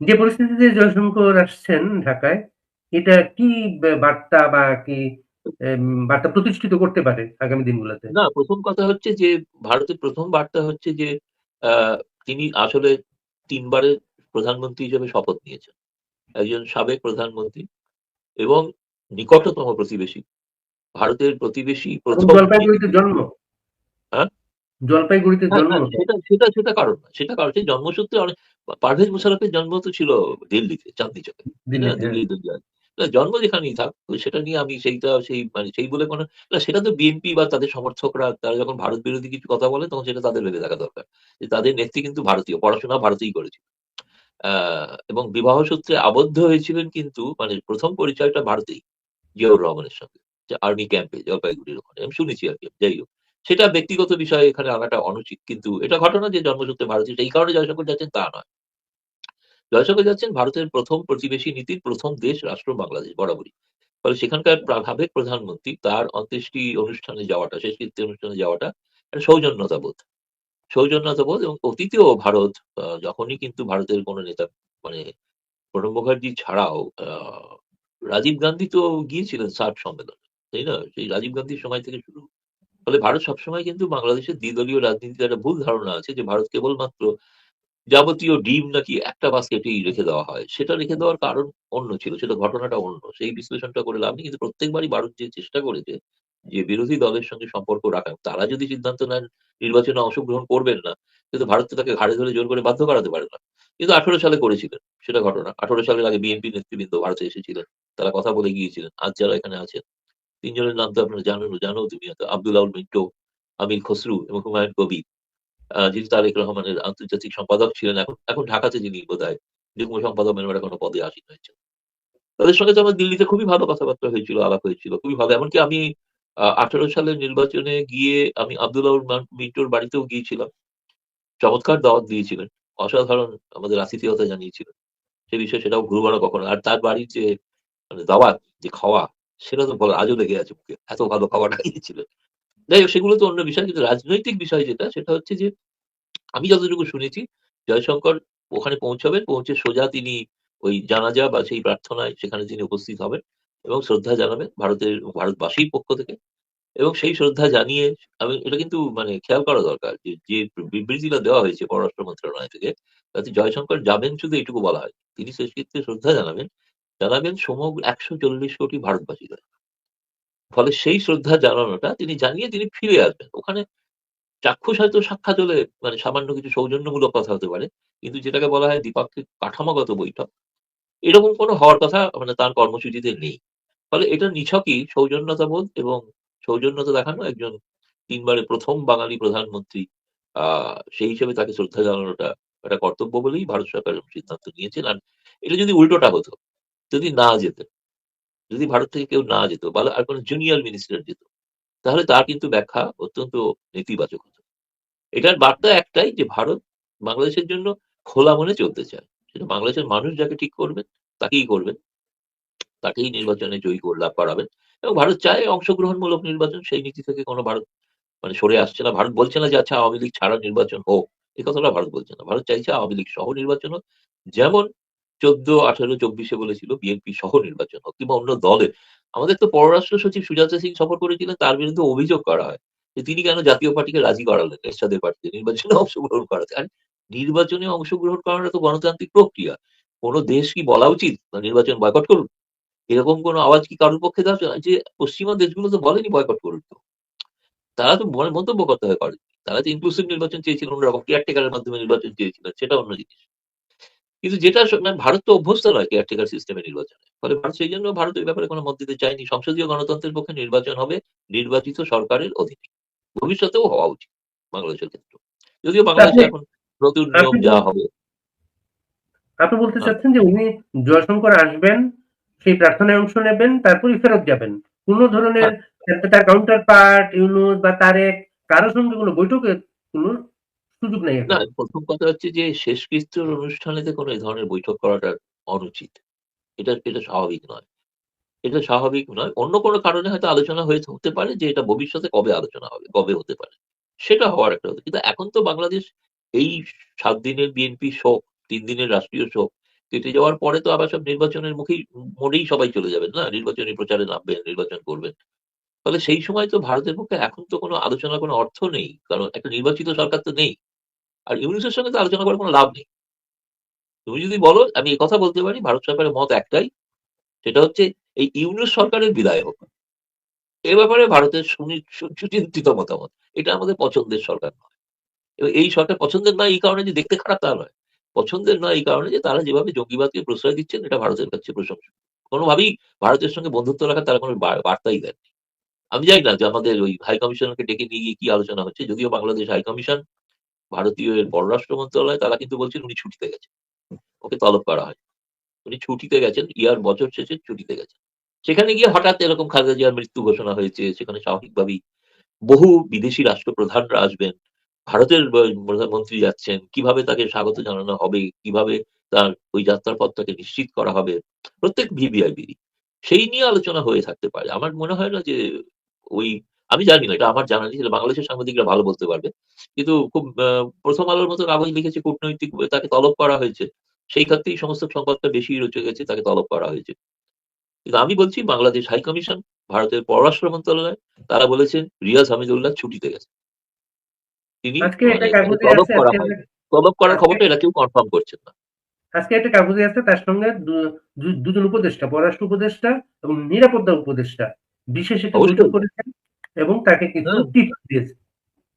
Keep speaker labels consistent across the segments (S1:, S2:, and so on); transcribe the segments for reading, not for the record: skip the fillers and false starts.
S1: যে পরিস্থিতিতে জয়শঙ্কর আসছেন ঢাকায়, এটা কি বার্তা বা কি বার্তা প্রতিষ্ঠিত করতে পারে আগামী দিনগুলোতে?
S2: না, প্রথম কথা হচ্ছে যে ভারতের প্রথম বার্তা হচ্ছে যে আহ, তিনি আসলে 3 বারের প্রধানমন্ত্রী হিসেবে শপথ নিয়েছেন, একজন সাবেক প্রধানমন্ত্রী এবং নিকটতম প্রতিবেশী, ভারতের প্রতিবেশী
S1: এবং
S2: প্রথম যিনি
S1: জলপাইগুড়িতে জন্ম।
S2: হ্যাঁ
S1: জলপাইগুড়িতে
S2: হ্যাঁ
S1: জন্ম
S2: হ্যাঁ,
S1: তার।
S2: সেটা কারণ না, সেটা কারণ সেই জন্মসূত্রে অনেক। পারভেজ মুশারফের জন্ম তো ছিল দিল্লিতে, চাঁদনি চকে, তাই না?
S1: দিল্লিতে, হ্যাঁ।
S2: দিল্লি দুর্গায়। না, জন্ম যেখানেই থাক, তো সেটা নিয়ে আমি সেইটা সেই মানে সেই বলে কোনো না, সেটা তো বিএনপি বা তাদের সমর্থকরা তারা যখন ভারত বিরোধী কিছু কথা বলে তখন সেটা তাদের ভেবে দেখা দরকার যে তাদের নেত্রী কিন্তু ভারতীয়, পড়াশোনা ভারতেই করেছে, এবং বিবাহ সূত্রে আবদ্ধ হয়েছিলেন কিন্তু মানে প্রথম পরিচয়টা ভারতেই, জিয়াউর রহমানের সঙ্গে, যে আর্মি ক্যাম্পে জলপাইগুড়ির ওখানে আমি শুনেছি আর কি, যাই হোক। সেটা ব্যক্তিগত বিষয়, এখানে আনাটা অনুচিত, কিন্তু এটা ঘটনা যে জন্মসূত্রে ভারতীয়, এই কারণে জয়শঙ্কর যাচ্ছেন তা নয়। জয়শঙ্কর যাচ্ছেন ভারতের প্রথম প্রতিবেশী নীতির প্রথম দেশ রাষ্ট্র বাংলাদেশ বরাবরই। ফলে সেখানকার সাবেক প্রধানমন্ত্রী তার অন্ত্যেষ্টি অনুষ্ঠানে যাওয়াটা, শেষকৃত্য অনুষ্ঠানে যাওয়াটা একটা সৌজন্যতা বোধ, সৌজন্যতা বোধ। এবং অতীতেও ভারত যখনই কিন্তু ভারতের কোনো নেতা মানে প্রণব মুখার্জি ছাড়াও রাজীব গান্ধী তো গিয়েছিলেন সার্ক সম্মেলনে, তাই না? সেই রাজীব গান্ধীর সময় থেকে শুরু। ফলে ভারত সবসময় কিন্তু বাংলাদেশের দ্বিদলীয় রাজনীতিতে একটা ভুল ধারণা আছে যে ভারত কেবলমাত্র যাবতীয় ডিম নাকি একটা বাস্কেটেই রেখে দেওয়া হয়। সেটা রেখে দেওয়ার কারণ অন্য ছিল, সেটা ঘটনাটা অন্য, সেই বিশ্লেষণটা করে লাভ নেই। কিন্তু প্রত্যেকবারই ভারত যে চেষ্টা করেছে যে বিরোধী দলের সঙ্গে সম্পর্ক রাখা, তারা যদি সিদ্ধান্ত নেন নির্বাচনে অংশগ্রহণ করবেন না, কিন্তু ভারত তো তাকে ঘাড়ে ধরে জোর করে বাধ্য করাতে পারে না। কিন্তু 18 সালে করেছিলেন, সেটা ঘটনা। 18 সালের আগে বিএনপি নেতৃবৃন্দ ভারতে এসেছিলেন, তারা কথা বলে গিয়েছিলেন। আজ যারা এখানে আছেন 3 জনের নাম তো আপনারা জানো তুমি হয়তো, আব্দুল আউল মিন্টো, আমির খসরু এবং হুমায়ুন কবির, যিনি তারেক রহমানের আন্তর্জাতিক সম্পাদক ছিলেন, এখন এখন ঢাকাতে যিনি বোধহয় যুগ্ম সম্পাদক মেম্বার কোনো পদে আসীন হয়েছেন। তাদের সঙ্গে তো আমার দিল্লিতে খুবই ভালো কথাবার্তা হয়েছিল, আলাপ হয়েছিল, খুবই ভালো। এমনকি আমি 18 সালের নির্বাচনে গিয়ে আমি আব্দুল্লাহ মিন্টুর বাড়িতেও গিয়েছিলাম, চমৎকার দাওয়াত দিয়েছিলেন, অসাধারণ আমাদের আতিথেয়তা জানিয়েছিলেন। সে বিষয়ে সেটাও ভুলবো না কখনো। আর তার বাড়ির যে মানে দাওয়াত, যে খাওয়া, সেটা তো বলার আজও লেগে আছে মুখে, এত ভালো খাওয়াটা দিয়েছিলেন। যাই হোক, সেগুলো তো অন্য বিষয়। কিন্তু রাজনৈতিক বিষয় যেটা, সেটা হচ্ছে যে আমি যতটুকু শুনেছি জয়শঙ্কর ওখানে পৌঁছাবেন, পৌঁছে সোজা তিনি ওই জানাজা বা সেই প্রার্থনায় সেখানে তিনি উপস্থিত হবেন এবং শ্রদ্ধা জানাবেন ভারতবাসীর পক্ষ থেকে। এবং সেই শ্রদ্ধা জানিয়ে, আমি এটা কিন্তু মানে খেয়াল করা দরকার যে যে বিবৃতিটা দেওয়া হয়েছে পররাষ্ট্র মন্ত্রণালয় থেকে, তাতে জয়শঙ্কর যাবেন শুধু এইটুকু বলা হয়, তিনি শেষকৃত্যে শ্রদ্ধা জানাবেন, জানাবেন সমগ্র 140 কোটি ভারতবাসীর। ফলে সেই শ্রদ্ধা জানানোটা তিনি জানিয়ে তিনি ফিরে আসবেন ওখানে। চাক্ষুষ হয়তো সাক্ষাৎ হলে মানে সামান্য কিছু সৌজন্যমূলক কথা হতে পারে, কিন্তু যেটাকে বলা হয় দ্বিপাক্ষিক কাঠামোগত বৈঠক, এরকম কোনো হওয়ার কথা মানে তার কর্মসূচিতে নেই। ফলে এটা নিছকই সৌজন্যতাবোধ এবং সৌজন্যতা দেখানো একজন 3 বারের প্রথম বাঙালি প্রধানমন্ত্রী, সেই হিসেবে তাকে শ্রদ্ধা জানানোটা একটা কর্তব্য বলেই ভারত সরকার এরকম সিদ্ধান্ত নিয়েছেন। আর এটা যদি উল্টোটা হতো, যদি না যেতেন, যদি ভারত থেকে কেউ না যেত বা আর কোনো জুনিয়র মিনিস্টার যেত, তাহলে তার কিন্তু ব্যাখ্যা অত্যন্ত নেতিবাচক হতো। এটার বার্তা একটাই যে ভারত বাংলাদেশের জন্য খোলা মনে চলতে চায়। সেটা বাংলাদেশের মানুষ যাকে ঠিক করবেন তাকেই করবেন, তাকেই নির্বাচনে জয়ী করে লাভ করাবেন। এবং ভারত চায় অংশগ্রহণমূলক নির্বাচন, সেই নীতি থেকে কোনো ভারত মানে সরে আসছে না। ভারত বলছে না যে আচ্ছা আওয়ামী লীগ ছাড়া নির্বাচন হোক, এই কথাটা ভারত বলছে না। ভারত চাইছে আওয়ামী লীগ সহ নির্বাচন হোক, যেমন 14, 18, 24 বলেছিল বিএনপি সহ নির্বাচন হোক, কিংবা অন্য দলের। আমাদের তো পররাষ্ট্র সচিব সুজাতা সিং সফর করেছিলেন, তার বিরুদ্ধে অভিযোগ করা হয় যে তিনি কেন জাতীয় পার্টিকে রাজি করালেন এরশাদের পার্টিতে নির্বাচনে অংশগ্রহণ করাতে। আর নির্বাচনে অংশগ্রহণ করাটা তো গণতান্ত্রিক প্রক্রিয়া। কোনো দেশ কি বলা উচিত না নির্বাচন বয়কট করুন? এরকম কোনো আওয়াজ কি কারোর পক্ষে দেওয়া যায়? যে পশ্চিমা দেশগুলো তো বলেনি বয়কট করুন তো, তারা তো মন্তব্য করতে হয় করেনি। তারা তো ইনক্লুসিভ নির্বাচন চেয়েছিলেন, অন্যরকম কেয়ারটেকারের মাধ্যমে নির্বাচন চেয়েছিলেন, সেটা অন্য জিনিস। কিন্তু যেটা মানে ভারত তো অভ্যস্ত নয় কেয়ারটেকার সিস্টেমে নির্বাচনে। ফলে ভারত সেই জন্য ভারত ওই ব্যাপারে কোনো মত দিতে চায়নি। সংসদীয় গণতন্ত্রের পক্ষে নির্বাচন হবে নির্বাচিত সরকারের অধীনে, ভবিষ্যতেও হওয়া উচিত বাংলাদেশের ক্ষেত্রে। যদিও
S1: তা
S2: বাংলাদেশে এখন নতুন নিয়ম
S1: আপনি
S2: যা হবে।
S1: আপনি বলতে
S2: হ্যাঁ,
S1: চাচ্ছেন যে উনি জয়শঙ্কর আসবেন, সেই প্রার্থনায় অংশ নেবেন, তারপরই ফেরত যাবেন। কোন ধরনের
S2: হ্যাঁ,
S1: তার কাউন্টার পার্ট, ইউনূস বা তারেক কারো সঙ্গে কোনো বৈঠকের কোনো সুযোগ নাই
S2: না,
S1: এখন।
S2: প্রথম কথা হচ্ছে যে শেষকৃত্যের অনুষ্ঠানেতে কোনো এই ধরনের বৈঠক করাটা অনুচিত। এটা এটা স্বাভাবিক নয়। এটা স্বাভাবিক নয়। অন্য কোনো কারণে হয়তো আলোচনা হতে পারে যে এটা ভবিষ্যতে কবে আলোচনা হবে, কবে হতে পারে। সেটা হওয়ার একটা হতো। কিন্তু এখন তো বাংলাদেশ এই 7 দিনের বিএনপি শোক, 3 দিনের রাষ্ট্রীয় শোক, কেটে যাওয়ার পরে তো আবার সব নির্বাচনের মোড়েই সবাই চলে যাবেন না, নির্বাচনী প্রচারে নামবেন, নির্বাচন করবেন। ফলে সেই সময় তো ভারতের পক্ষে এখন তো কোনো আলোচনার কোনো অর্থ নেই, কারণ একটা নির্বাচিত সরকার তো নেই। আর ইউনূসের সঙ্গে তো আলোচনা করার কোনো লাভ নেই। তুমি যদি বলো, আমি এই কথা বলতে পারি, ভারত সরকারের মত একটাই, সেটা হচ্ছে এই ইউনূস সরকারের বিদায় হোক। এ ব্যাপারে ভারতের সুচিন্তিত মতামত, এটা আমাদের পছন্দের সরকার নয়। এবং এই সরকার পছন্দের নয় এই কারণে যে দেখতে খারাপ তা নয়, পছন্দের নয় এই কারণে যে তারা যেভাবে জঙ্গিবাদকে প্রশ্রয় দিচ্ছেন, এটা ভারতের কাছে প্রশংসনীয়। কোনোভাবেই ভারতের সঙ্গে বন্ধুত্ব রাখার তারা কোনো বার্তাই দেন। আমি জানি না যে আমাদের ওই হাই কমিশনারকে ডেকে নিয়ে গিয়ে কি আলোচনা হচ্ছে, যদিও বাংলাদেশ হাই কমিশন, ভারতীয় এর পররাষ্ট্র মন্ত্রণালয়, তারা কিন্তু বলছেন উনি ছুটিতে গেছেন, ওকে তলব করা হয়। উনি ছুটিতে গেছেন, বছর শেষে ছুটিতে গেছেন। সেখানে গিয়ে হঠাৎ এরকম খালেদা জিয়ার মৃত্যু ঘোষণা হয়েছে, সেখানে স্বাভাবিকভাবেই বহু বিদেশি রাষ্ট্রপ্রধানরা আসবেন, ভারতের প্রধানমন্ত্রী যাচ্ছেন, কিভাবে তাকে স্বাগত জানানো হবে, কিভাবে তার ওই যাত্রার পথটাকে নিশ্চিত করা হবে, প্রত্যেক ভিভিআইপি সেই নিয়ে আলোচনা হয়ে থাকতে পারে। আমার মনে হয় না যে ওই, আমি জানি না, এটা আমার জানা নেই, সেটা বাংলাদেশের সাংবাদিকরা ভালো বলতে পারবে। কিন্তু খুব প্রথম আলোর মতো কাগজ লিখেছে কূটনৈতিক তাকে তলব করা হয়েছে, সেই ক্ষেত্রেই সমস্ত সংবাদটা বেশি রচে গেছে, তাকে তলব করা হয়েছে। কিন্তু আমি বলছি বাংলাদেশ হাই কমিশন, ভারতের পররাষ্ট্র মন্ত্রণালয়, তারা বলেছেন রিয়াজ হামিদুল্লাহ ছুটিতে গেছেন। তিনি
S1: আজকে একটা
S2: তাকে
S1: কাগজে
S2: তলব
S1: আছে,
S2: করা হয়নি। তলব করার
S1: আজকে
S2: খবরটা এরা কেউ কনফার্ম করছেন না।
S1: আজকে একটা কাগজে আছে, তার সঙ্গে দুজন উপদেষ্টা, পররাষ্ট্র উপদেষ্টা এবং নিরাপত্তা উপদেষ্টা বিশেষ একটি বৈঠক
S2: অবশ্যই।
S1: করেছেন এবং তাকে কিছু
S2: হ্যাঁ,
S1: টিপস দিয়েছে।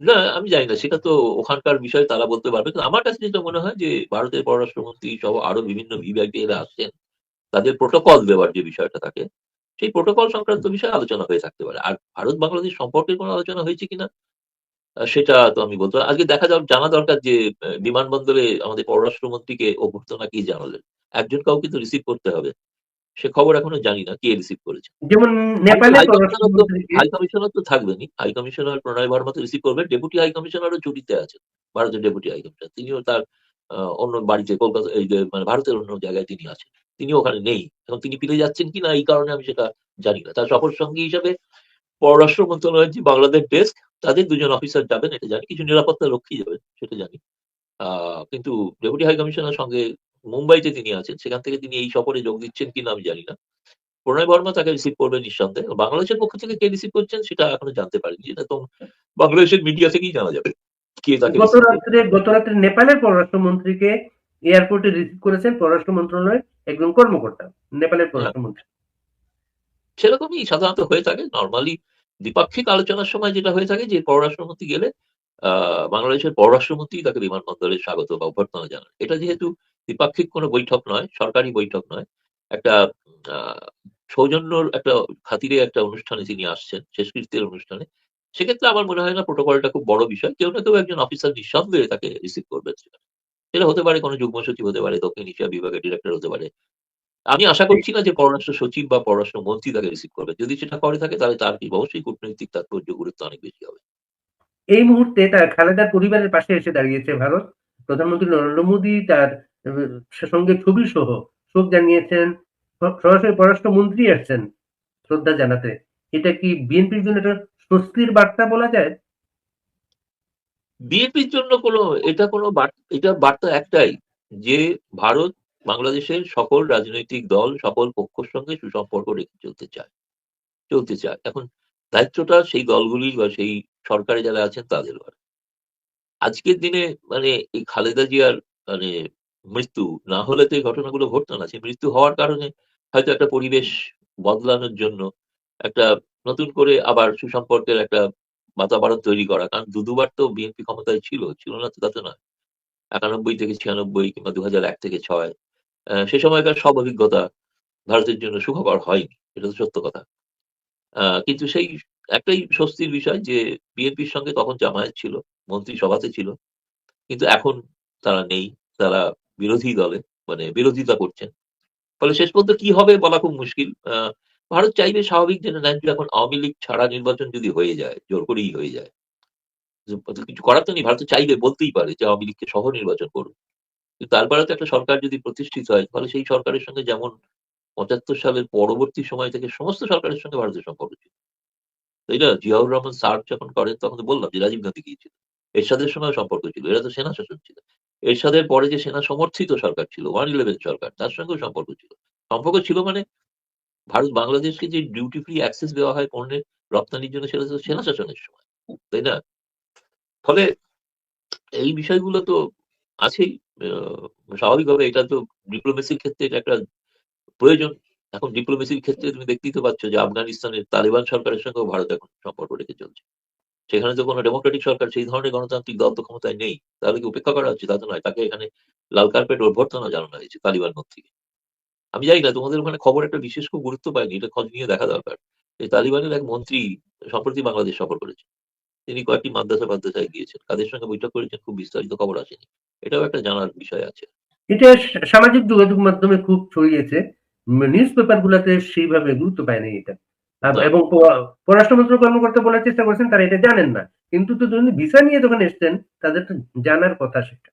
S2: না আমি জানি না, সেটা তো ওখানকার বিষয় তারা বলতে পারবে। কিন্তু আমার কাছে যেটা মনে হয় যে ভারতের পররাষ্ট্রমন্ত্রী সহ আরো বিভিন্ন ভিভিআইপি এরা আসছেন, তাদের প্রোটোকল দেওয়ার যে বিষয়টা থাকে, সেই প্রোটোকল সংক্রান্ত বিষয়ে আলোচনা হয়ে থাকতে পারে। আর ভারত বাংলাদেশ সম্পর্কের কোনো আলোচনা হয়েছে কিনা সেটা তো আমি বলতে পারি। আজকে দেখা যাক, জানা দরকার যে বিমানবন্দরে আমাদের পররাষ্ট্রমন্ত্রীকে অভ্যর্থনা কি জানালেন। একজন কাউকে তো রিসিভ করতে হবে, সে খবর এখনো জানি না কে রিসিভ করেছে।
S1: যেমন নেপালের পররাষ্ট্রমন্ত্রীকে
S2: হাই কমিশনার তো থাকবেনই, হাই কমিশনার প্রণয় ভার্মা তো রিসিভ করবেন, ডেপুটি হাই কমিশনারও ছুটিতে আছেন, ভারতের ডেপুটি হাই কমিশনার, তিনিও তার অন্য বাড়িতে কলকাতা, এই যে মানে ভারতের অন্য জায়গায় তিনি আছেন, তিনি ওখানে নেই। এখন তিনি ফিরে যাচ্ছেন কিনা এই কারণে আমি সেটা জানি না। তার সফর সঙ্গী হিসাবে পররাষ্ট্র মন্ত্রণালয়ের যে বাংলাদেশ ডেস্ক, তাদের দুজন অফিসার যাবেন এটা জানি, কিছু নিরাপত্তা রক্ষী যাবেন সেটা জানি। কিন্তু ডেপুটি হাই কমিশনার সঙ্গে মুম্বাইতে তিনি আছেন, সেখান থেকে তিনি এই সফরে যোগ দিচ্ছেন কিনা আমি জানি না। প্রণয় বর্মা তাকে রিসিভ করবে নিঃসন্দেহে। বাংলাদেশের পক্ষ থেকে কে রিসিভ করছেন সেটা এখনো জানতে পারিনি, সেটা তো বাংলাদেশের মিডিয়া থেকেই জানা যাবে কে তাকে রিসিভ করবে।
S1: গতরাত্রে নেপালের পররাষ্ট্রমন্ত্রীকে এয়ারপোর্টে রিসিভ করেছেন পররাষ্ট্র মন্ত্রণালয়ের একজন কর্মকর্তা, নেপালের
S2: হ্যাঁ,
S1: পররাষ্ট্রমন্ত্রী।
S2: সেরকমই সাধারণত হয়ে থাকে নর্মালি। দ্বিপাক্ষিক আলোচনার সময় যেটা হয়ে থাকে যে পররাষ্ট্রমন্ত্রী গেলে বাংলাদেশের পররাষ্ট্রমন্ত্রী তাকে বিমানবন্দরে স্বাগত বা অভ্যর্থনা জানান। এটা যেহেতু দ্বিপাক্ষিক কোনো বৈঠক নয়, সরকারি বৈঠক নয়, একটা আহ, সৌজন্যর একটা খাতিরে একটা অনুষ্ঠানে তিনি আসছেন, শেষকৃত্যের অনুষ্ঠানে, সেক্ষেত্রে আমার মনে হয় না প্রোটোকলটা খুব বড় বিষয়। কেউ না কেউ একজন অফিসার নিঃসন্দেহে তাকে রিসিভ করবেন সেখানে। সেটা হতে পারে কোনো যুগ্ম সচিব, হতে পারে দক্ষিণ এশিয়া বিভাগের ডিরেক্টর, হতে পারে। আমি আশা করছি না যে পররাষ্ট্র সচিব বা পররাষ্ট্র মন্ত্রী তাকে রিসিভ করবে। যদি সেটা করে থাকে তাহলে তার কি অবশ্যই কূটনৈতিক তাৎপর্য, গুরুত্ব অনেক বেশি হবে।
S1: এই মুহূর্তে তার খালেদার পরিবারের পাশে এসে দাঁড়িয়েছে ভারত। প্রধানমন্ত্রী নরেন্দ্র মোদী তার সঙ্গে ছবি সহ শোক জানিয়েছেন। সরাসরি পররাষ্ট্রমন্ত্রী আসছেন শ্রদ্ধা জানাতে। এটা কি বিএনপির জন্য একটা স্বস্তির বার্তা বলা যায়?
S2: বিএনপির জন্য এটা বার্তা একটাই, যে ভারত বাংলাদেশের সকল রাজনৈতিক দল, সকল পক্ষের সঙ্গে সুসম্পর্ক রেখে চলতে চায়। এখন দায়িত্বটা সেই দলগুলির বা সেই সরকারে যারা আছেন তাদের ঘরে। আজকের দিনে মানে এই খালেদা জিয়ার মানে মৃত্যু না হলে তো এই ঘটনাগুলো ঘটতো না। সেই মৃত্যু হওয়ার কারণে হয়তো একটা পরিবেশ বদলানোর জন্য একটা নতুন করে আবার সুসম্পর্কের একটা বাতাবরণ তৈরি করা। কারণ দুবার তো বিএনপি ক্ষমতায় ছিল না তো তা তো নয়। ৯১ থেকে ৯৬ কিংবা ২০০১ থেকে ৬ সে সময়কার সব অভিজ্ঞতা ভারতের জন্য সুখকর হয়নি। এটা তো সত্য কথা। কিন্তু সেই একটাই স্বস্তির বিষয় যে বিএনপির সঙ্গে তখন জামায়াত ছিল, মন্ত্রিসভাতে ছিল। কিন্তু এখন তারা নেই। তারা বিরোধী দলে, মানে বিরোধিতা করছেন। ফলে শেষ পর্যন্ত কি হবে বলা খুব মুশকিল। ভারত চাইবে স্বাভাবিক যে ন্যায্য এখন আওয়ামী লীগ ছাড়া নির্বাচন যদি হয়ে যায়, জোর করেই হয়ে যায়। তো কিছু করার তো নেই। ভারত তো চাইবে, বলতেই পারে যে আওয়ামী লীগকে সহ নির্বাচন করুন। কিন্তু তারপরে তো একটা সরকার যদি প্রতিষ্ঠিত হয়, তাহলে সেই সরকারের সঙ্গে যেমন ৭৫ সালের পরবর্তী সময় থেকে সমস্ত সরকারের সঙ্গে ভারতের সম্পর্ক ছিল। তাই না? জিয়াউর রহমান স্যার যখন করেন তখন তো বললাম যে রাজীব গান্ধী গিয়েছিল। এরশাদের সময় সম্পর্ক ছিল। এরা তো সেনা শাসন ছিল। এরশাদের পরে যে সেনা সমর্থিত সরকার ছিল 111 সরকার, তার সঙ্গেও সম্পর্ক ছিল। সম্পর্ক ছিল মানে ভারত বাংলাদেশকে যে ডিউটি ফ্রি অ্যাক্সেস দেওয়া হয় পণ্যের রপ্তানির জন্য, সেটা তো সেনা শাসনের সময়, তাই না? ফলে এই বিষয়গুলো তো আছেই। স্বাভাবিকভাবে এটা তো ডিপ্লোমেসির ক্ষেত্রে এটা একটা প্রয়োজন। এখন ডিপ্লোমেসির ক্ষেত্রে তুমি দেখতেই তো পাচ্ছ যে আফগানিস্তানের তালেবান সরকারের সঙ্গেও ভারত এখন সম্পর্ক রেখে চলছে। সেখানে তো কোনো ডেমোক্রেটিক সরকার, সেই ধরনের গণতান্ত্রিক দল তো ক্ষমতায় নেই। তাহলে কি উপেক্ষা করা হচ্ছে? তা তো নয়। তাকে এখানে লাল কার্পেট অভ্যর্থনা জানানো হয়েছে তালিবান মন্ত্রীকে। আমি জানি না তোমাদের ওখানে খবর একটা বিশেষ খুব গুরুত্ব পায়নি, এটা খোঁজ নিয়ে দেখা দরকার। এই তালিবানের এক মন্ত্রী সম্প্রতি বাংলাদেশ সফর করেছেন। তিনি কয়েকটি মাদ্রাসায় গিয়েছেন, কাদের সঙ্গে বৈঠক করেছেন খুব বিস্তারিত খবর আসেনি। এটাও একটা জানার বিষয় আছে।
S1: এটা সামাজিক যোগাযোগ মাধ্যমে খুব ছড়িয়েছে, নিউজ পেপার গুলাতে সেইভাবে গুরুত্ব পায়নি এটা।
S2: না,
S1: এবং পররাষ্ট্র মন্ত্রক কর্মকর্তা বলার চেষ্টা করেছেন তারা এটা জানেন না, কিন্তু তো যদি ভিসা নিয়ে যখন এসছেন তাদের তো জানার কথা সেটা।